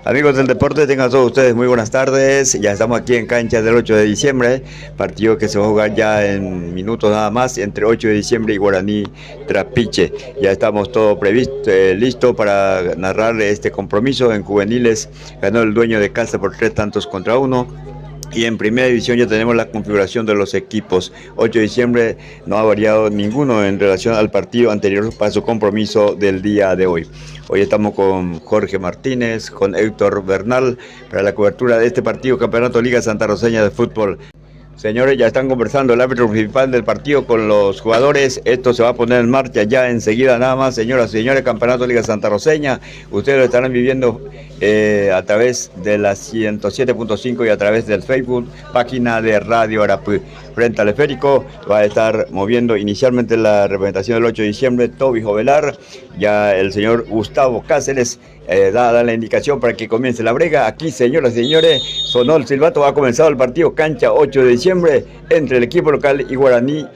Amigos del deporte, tengan todos ustedes muy buenas tardes. Ya estamos aquí en cancha del 8 de diciembre, partido que se va a jugar ya en minutos nada más entre 8 de diciembre y Guaraní Trapiche. Ya estamos todo previsto, listo para narrar este compromiso. En juveniles ganó el dueño de casa por 3-1. Y en primera división ya tenemos la configuración de los equipos. 8 de diciembre no ha variado ninguno en relación al partido anterior para su compromiso del día de hoy. Hoy estamos con Jorge Martínez, con Héctor Bernal, para la cobertura de este partido, Campeonato Liga Santa Roseña de Fútbol. Señores, ya están conversando el árbitro principal del partido con los jugadores. Esto se va a poner en marcha ya enseguida nada más. Señoras y señores, Campeonato Liga Santa Roseña. Ustedes lo estarán viviendo a través de la 107.5 y a través del Facebook, página de Radio Arapú. Frente al esférico va a estar moviendo inicialmente la representación del 8 de diciembre, Toby Jovelar. Ya el señor Gustavo Cáceres da la indicación para que comience la brega. Aquí, señoras y señores, sonó el silbato, ha comenzado el partido, cancha 8 de diciembre, entre el equipo local y Guaraní.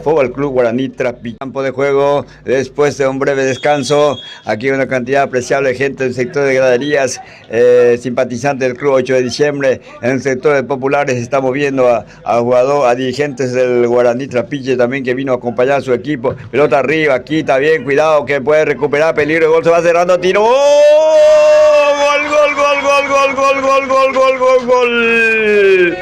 Fútbol Club Guaraní Trapiche. Campo de juego, después de un breve descanso, aquí una cantidad apreciable de gente del sector de graderías, simpatizantes del Club 8 de diciembre, en el sector de populares se está moviendo a jugador, a dirigentes del Guaraní Trapiche también que vino a acompañar a su equipo. Pelota arriba, aquí está bien, cuidado que puede recuperar, peligro, el gol se va cerrando, tiro, ¡oh! Gol, gol, gol, gol, gol, gol, gol, gol, gol, gol, gol, gol.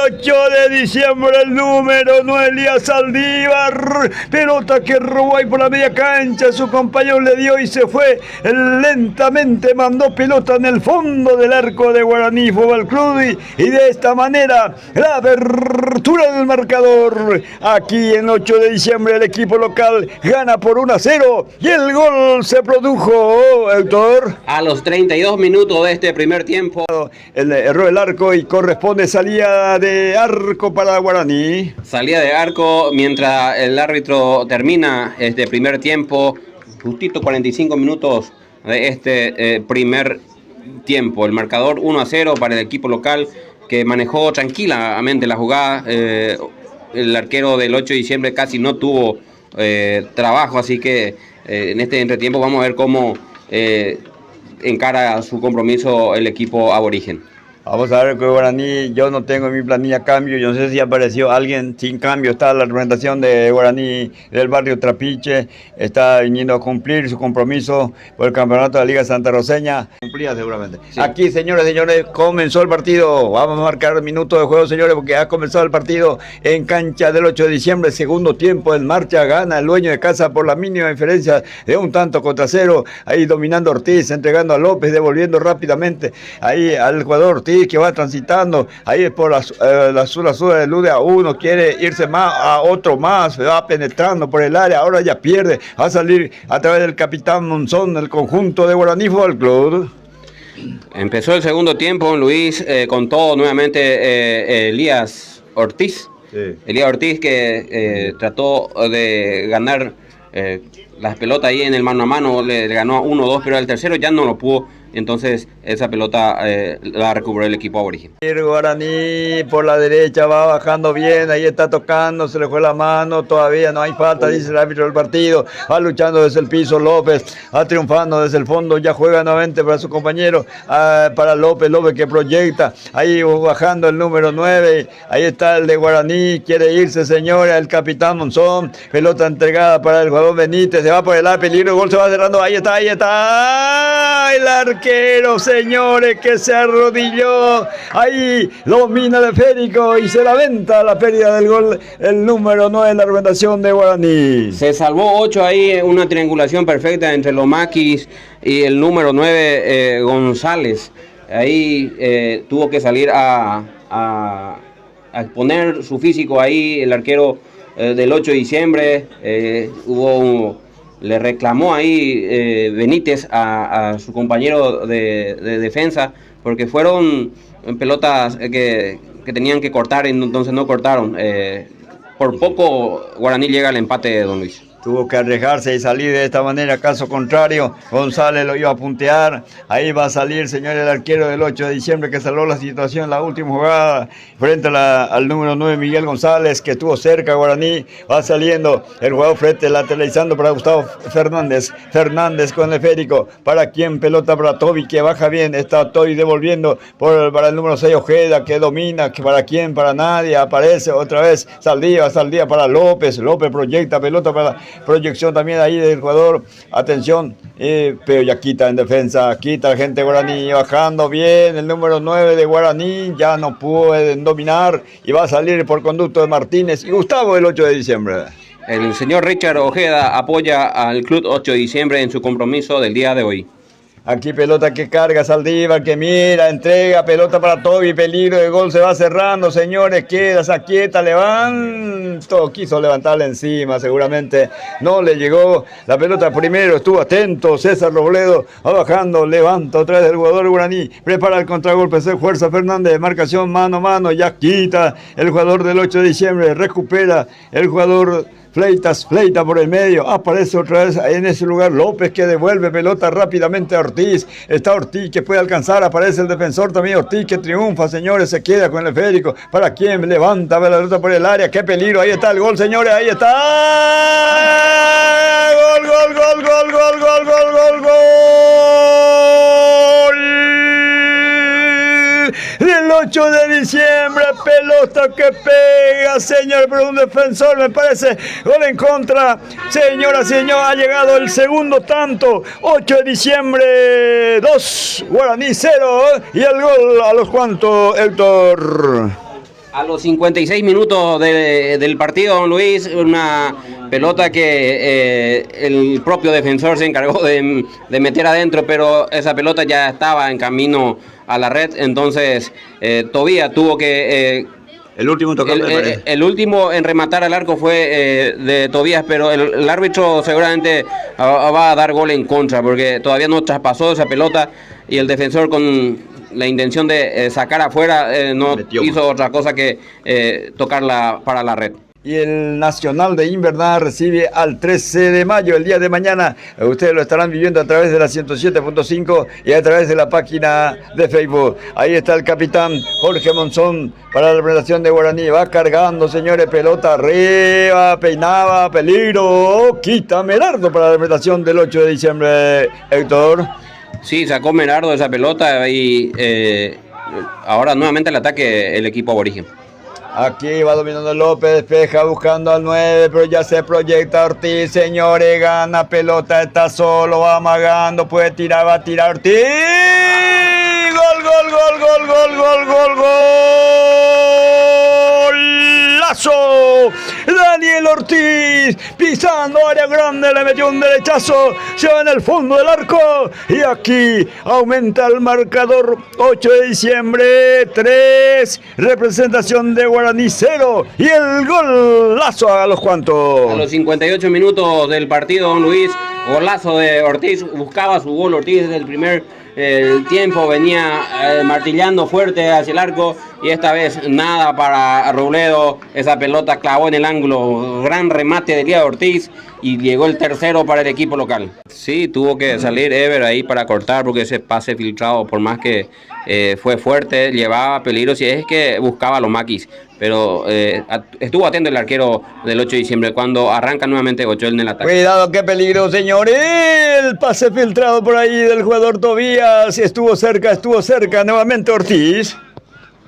8 de diciembre, el número 9, Elías Saldívar, pelota que robó ahí por la media cancha, su compañero le dio y se fue, lentamente mandó pelota en el fondo del arco de Guaraní Fútbol Club y de esta manera la apertura del marcador. Aquí en 8 de diciembre el equipo local gana por 1-0 y el gol se produjo, Héctor, a los 32 minutos de este primer tiempo. Erró el arco y corresponde salida de arco para Guaraní. Salida de arco mientras el árbitro termina este primer tiempo, justito 45 minutos de este primer tiempo. El marcador 1-0 para el equipo local que manejó tranquilamente la jugada. El arquero del 8 de diciembre casi no tuvo trabajo, así que en este entretiempo vamos a ver cómo encara su compromiso el equipo aborigen. Vamos a ver que Guaraní, yo no tengo en mi planilla cambio, yo no sé si apareció alguien sin cambio, está la representación de Guaraní del barrio Trapiche, está viniendo a cumplir su compromiso por el campeonato de la Liga Santa Roseña, cumplía seguramente. Sí. Aquí, señores, comenzó el partido, vamos a marcar el minuto de juego, señores, porque ha comenzado el partido en cancha del 8 de diciembre, segundo tiempo en marcha, gana el dueño de casa por la mínima diferencia de 1-0, ahí dominando Ortiz, entregando a López, devolviendo rápidamente ahí al jugador Ortiz, que va transitando, ahí es por la azul elude a uno, quiere irse más a otro más, va penetrando por el área, ahora ya pierde, va a salir a través del capitán Monzón del conjunto de Guaraní Fútbol Club. Empezó el segundo tiempo, Luis, con todo nuevamente Elías Ortiz. Sí. Elías Ortiz que trató de ganar las pelotas ahí en el mano a mano, le ganó 1-2, pero el tercero ya no lo pudo. Entonces esa pelota la recuperó el equipo aborigen. Guaraní por la derecha va bajando bien, ahí está tocando, se le fue la mano, todavía no hay falta, dice el árbitro del partido, va luchando desde el piso López, va triunfando desde el fondo, ya juega nuevamente para su compañero, para López que proyecta, ahí bajando el número 9, ahí está el de Guaraní, quiere irse señora, el capitán Monzón, pelota entregada para el jugador Benítez, se va por el área, peligro, el gol se va cerrando, ahí está, el arquero, señores, que se arrodilló, ahí domina el esférico y se lamenta la pérdida del gol, el número 9 en la representación de Guaraní. Se salvó 8 ahí, una triangulación perfecta entre los maquis y el número 9 González. Ahí tuvo que salir a exponer su físico ahí, el arquero del 8 de diciembre, le reclamó ahí Benítez a su compañero de defensa, porque fueron pelotas que tenían que cortar, entonces no cortaron. Por poco Guaraní llega al empate de Don Luis. Tuvo que arriesgarse y salir de esta manera, caso contrario, González lo iba a puntear, ahí va a salir, señor, el arquero del 8 de diciembre que salvó la situación en la última jugada, frente al número 9, Miguel González, que estuvo cerca, Guaraní, va saliendo, el jugador frente, lateralizando para Gustavo Fernández con el esférico, para quien pelota para Toby, que baja bien, está Toby devolviendo para el número 6, Ojeda, que domina, que para quien, para nadie, aparece otra vez, Saldía para López proyecta pelota para proyección también ahí del jugador, atención, pero ya quita en defensa, quita la gente de Guaraní, bajando bien, el número 9 de Guaraní, ya no pueden dominar, y va a salir por conducto de Martínez y Gustavo el 8 de diciembre. El señor Richard Ojeda apoya al Club 8 de diciembre en su compromiso del día de hoy. Aquí pelota que carga Saldívar, que mira, entrega, pelota para Toby, peligro de gol, se va cerrando, señores, queda, se aquieta, levantó, quiso levantarle encima, seguramente no le llegó, la pelota primero, estuvo atento, César Robledo, va bajando, levanta otra vez el jugador Guaraní, prepara el contragolpe, se fuerza Fernández, marcación mano a mano, ya quita el jugador del 8 de diciembre, recupera el jugador Fleita por el medio, aparece otra vez en ese lugar López, que devuelve pelota rápidamente a Ortiz, está Ortiz que puede alcanzar, aparece el defensor también Ortiz que triunfa, señores, se queda con el esférico, para quien levanta la pelota por el área, qué peligro, ahí está el gol, señores, ahí está, gol, del 8 de diciembre, pelota que pega, señor, pero un defensor, me parece, gol en contra, señora, ha llegado el segundo tanto, 8 de diciembre, 2, Guaraní 0, y el gol a los cuantos, Héctor. A los 56 minutos del partido, don Luis, una pelota que el propio defensor se encargó de meter adentro, pero esa pelota ya estaba en camino a la red, entonces Tobías tuvo que... el último tocante, el último en rematar al arco fue de Tobías, pero el árbitro seguramente va a dar gol en contra, porque todavía no traspasó esa pelota y el defensor con la intención de sacar afuera no hizo otra cosa que tocarla para la red. Y el Nacional de Invernada recibe al 13 de mayo, el día de mañana. Ustedes lo estarán viviendo a través de la 107.5 y a través de la página de Facebook. Ahí está el capitán Jorge Monzón para la representación de Guaraní. Va cargando, señores, pelota arriba, peinaba, peligro. Quita Merardo para la representación del 8 de diciembre, Héctor. Sí, sacó Merardo esa pelota y ahora nuevamente el ataque el equipo aborigen. Aquí va dominando López, despeja buscando al 9, pero ya se proyecta Ortiz, señores, gana pelota, está solo, va amagando, puede tirar, va a tirar Ortiz. Golazo. Daniel Ortiz, pisando área grande, le metió un derechazo, se va en el fondo del arco y aquí aumenta el marcador. 8 de diciembre 3, representación de Guaraní 0 y el golazo a los cuantos. A los 58 minutos del partido, don Luis, golazo de Ortiz, buscaba su gol Ortiz desde el primer tiempo, venía martillando fuerte hacia el arco y esta vez nada para Robledo, esa pelota clavó en el ángulo, gran remate de Lía Ortiz y llegó el tercero para el equipo local. Sí, tuvo que salir Ever ahí para cortar porque ese pase filtrado, por más que fue fuerte, llevaba peligro, si es que buscaba a los maquis, pero estuvo atento el arquero del 8 de diciembre cuando arranca nuevamente Gochol en el ataque. Cuidado, qué peligro, señores, el pase filtrado por ahí del jugador Tobías, estuvo cerca nuevamente Ortiz.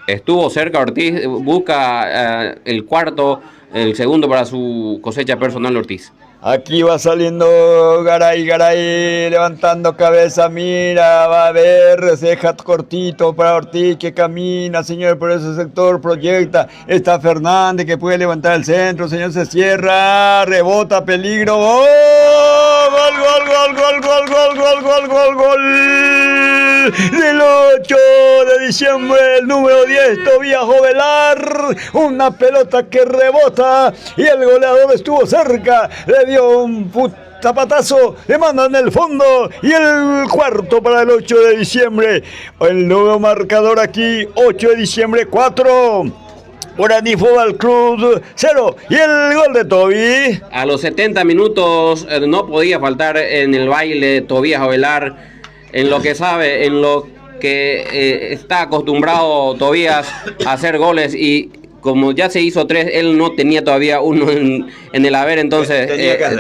Estuvo cerca Ortiz, busca el cuarto, el segundo para su cosecha personal Ortiz. Aquí va saliendo Garay, levantando cabeza, mira, va a ver, se deja cortito para Ortiz que camina, señor, por ese sector, proyecta, está Fernández que puede levantar el centro, señor, se cierra, rebota, peligro, ¡oh! Gol del 8 de diciembre, el número 10, Tobías Jovelar, una pelota que rebota y el goleador estuvo cerca, le dio un zapatazo, le mandan el fondo y el cuarto para el 8 de diciembre, el nuevo marcador aquí, 8 de diciembre 4. Guaraní Fútbol Club 0. Y el gol de Toby. A los 70 minutos no podía faltar en el baile Tobías Ovelar, en lo que sabe, en lo que está acostumbrado Tobías a hacer goles, y como ya se hizo 3, él no tenía todavía uno en el haber, entonces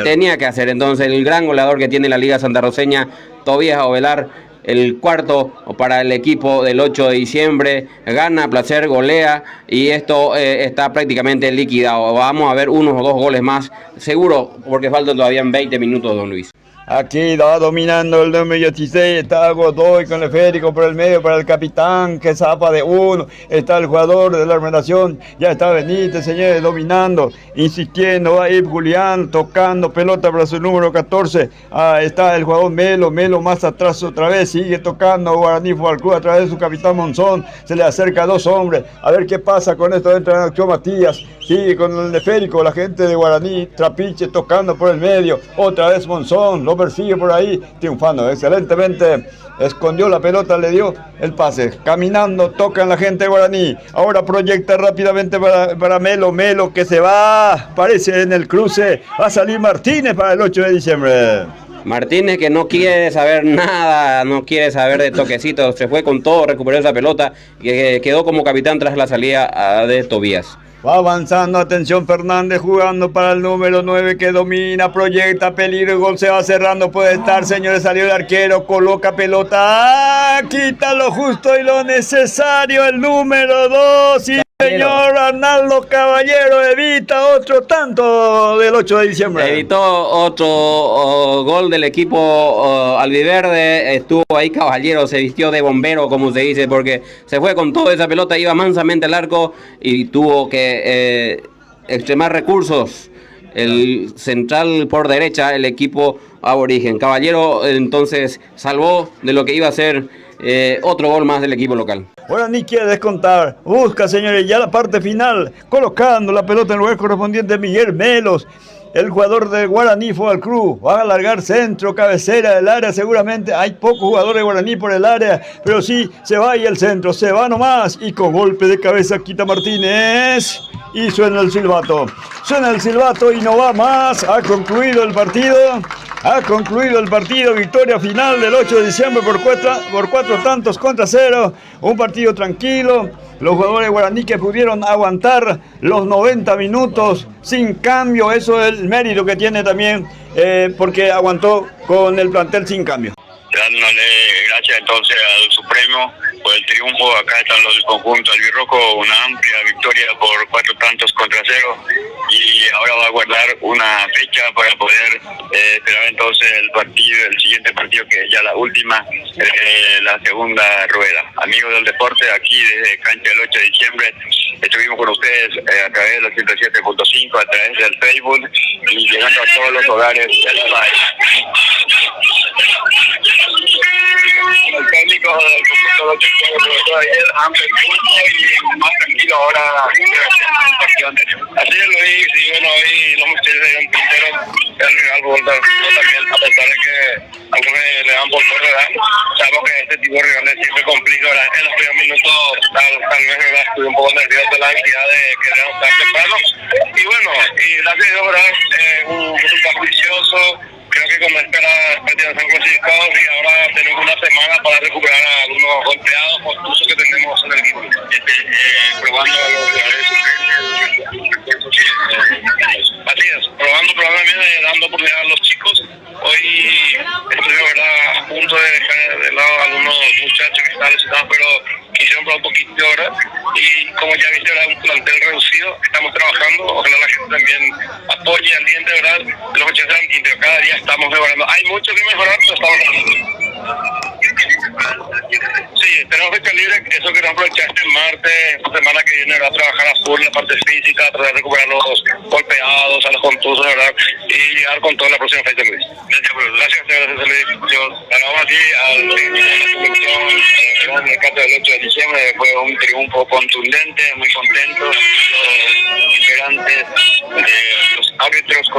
tenía que hacer. Entonces el gran goleador que tiene la Liga Santarroceña, Tobías Ovelar, el cuarto para el equipo del 8 de diciembre, gana, placer, golea, y esto está prácticamente liquidado. Vamos a ver unos o 2 goles más, seguro, porque faltan todavía 20 minutos, don Luis. Aquí va dominando el número 16, está Godoy con el esférico por el medio para el capitán que zapa de uno, está el jugador de la organización, ya está Benítez, señores, dominando, insistiendo, va a ir Julián tocando pelota para su número 14, está el jugador Melo más atrás otra vez, sigue tocando Guaraní Fútbol Club a través de su capitán Monzón, se le acerca a 2 hombres, a ver qué pasa con esto, entra en acción Matías, sigue con el esférico, la gente de Guaraní, Trapiche tocando por el medio, otra vez Monzón, lo persigue por ahí, triunfando excelentemente, escondió la pelota, le dio el pase, caminando, tocan la gente de Guaraní, ahora proyecta rápidamente para Melo que se va, aparece en el cruce, va a salir Martínez para el 8 de diciembre. Martínez, que no quiere saber nada, no quiere saber de toquecitos, se fue con todo, recuperó esa pelota, que quedó como capitán tras la salida de Tobías. Va avanzando, atención Fernández jugando para el número 9 que domina, proyecta, peligro, el gol se va cerrando, puede estar, señores, salió el arquero, coloca pelota, quita lo justo y lo necesario, el número 2, y señor Arnaldo Caballero evita otro tanto del 8 de diciembre. Evitó otro gol del equipo albiverde, estuvo ahí Caballero, se vistió de bombero, como se dice, porque se fue con toda esa pelota, iba mansamente al arco y tuvo que extremar recursos. El central por derecha, el equipo aborigen. Caballero entonces salvó de lo que iba a ser otro gol más del equipo local. Guaraní quiere descontar, busca, señores, ya la parte final, colocando la pelota en el lugar correspondiente, Miguel Melos, el jugador de Guaraní Fútbol Club, va a alargar centro, cabecera del área, seguramente hay pocos jugadores de Guaraní por el área, pero sí, se va y el centro, se va nomás, y con golpe de cabeza quita Martínez, y suena el silbato y no va más, ha concluido el partido, victoria final del 8 de diciembre por 4 tantos contra 0, un partido tranquilo, los jugadores de Guaraní que pudieron aguantar los 90 minutos sin cambio, eso es el mérito que tiene también, porque aguantó con el plantel sin cambio. Dándole gracias entonces al Supremo por el triunfo. Acá están los del conjunto albirrojo, una amplia victoria por 4 tantos contra 0, y ahora va a guardar una fecha para poder esperar entonces el siguiente partido, que es ya la última, la segunda rueda. Amigos del deporte, aquí desde Cancha del 8 de diciembre estuvimos con ustedes a través de los 107.5, a través del Facebook, y llegando a todos los hogares del país. El técnico del conjunto de ayer, amplio tiempo y más tranquilo ahora. Así es, Luis, y bueno, hoy los muchachos de un Quintero, el Real Bogotá también, a pesar de que algunos le dan por ¿verdad? Sabemos que este tipo de rivales siempre complica, ¿verdad? En los primeros minutos tal vez ¿verdad? Estuve un poco nervioso de la actividad de querer tan temprano, y bueno, y gracias a Dios, ¿verdad? Un resultado vicioso. Creo que con esta prácticamente han clasificado, y ahora tenemos una semana para recuperar a algunos golpeados contusos que tenemos en el equipo. Probando a los jugadores así es, probando también, dando oportunidad a los chicos. Hoy estoy verdad a punto de dejar de lado a algunos muchachos que están lesionados, pero quisieron probar un poquito, ¿verdad? Y como ya viste, ¿verdad? Un plantel reducido, estamos trabajando, ojalá la gente también apoye al diente, ¿verdad? Los muchachos, y cada día estamos mejorando. Hay mucho que mejorar, pero estamos mejorando. Sí, tenemos fecha libre, eso queremos aprovechar este martes, esta semana que viene, ¿verdad? Trabajar a full la parte física, tratar de recuperar los golpeados, a los contusos, ¿verdad? Y llegar con toda la próxima fecha, Luis. Gracias, Luis. Ganamos aquí al mercado del 8 de diciembre, fue un triunfo contundente, muy contentos, los integrantes de los árbitros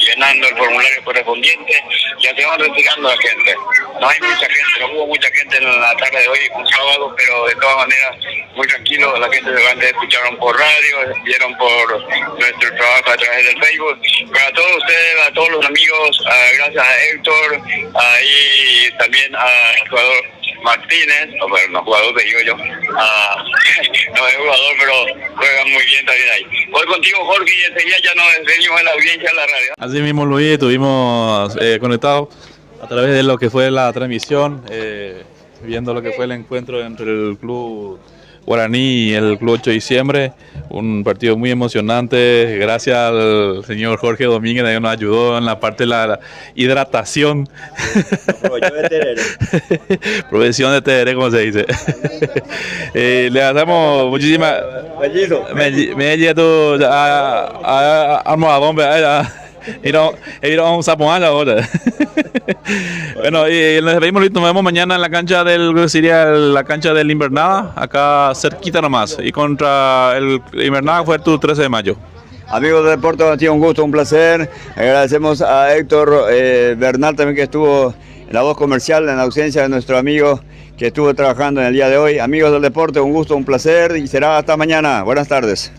llenando el formulario correspondiente. Ya se van retirando la gente. No hay mucha gente, no hubo mucha gente en la tarde de hoy, un sábado, pero de todas maneras muy tranquilo. La gente de escucharon por radio, vieron por nuestro trabajo a través del Facebook. Para todos ustedes, a todos los amigos, gracias a Héctor, y también al jugador Martínez, no jugador, digo yo, no es jugador, pero juega muy bien también ahí. Voy contigo, Jorge, y enseguida ya nos despedimos en la audiencia de la radio. Así mismo, Luis, estuvimos conectados a través de lo que fue la transmisión, viendo lo que fue el encuentro entre el Club Guaraní y el Club 8 de diciembre, un partido muy emocionante, gracias al señor Jorge Domínguez que nos ayudó en la parte de la hidratación. Provisión de tereré, como se dice. Le damos muchísimas... Me llevo a almohadón, ir a un sapón ahora. Bueno, y nos despedimos, nos vemos mañana en la cancha sería la cancha del Invernada, acá cerquita nomás, y contra el Invernada fue el 13 de mayo. Amigos de Deporte, ha sido un gusto, un placer. Agradecemos a Héctor Bernal también, que estuvo en la voz comercial en ausencia de nuestro amigo que estuvo trabajando en el día de hoy. Amigos del deporte, un gusto, un placer y será hasta mañana. Buenas tardes.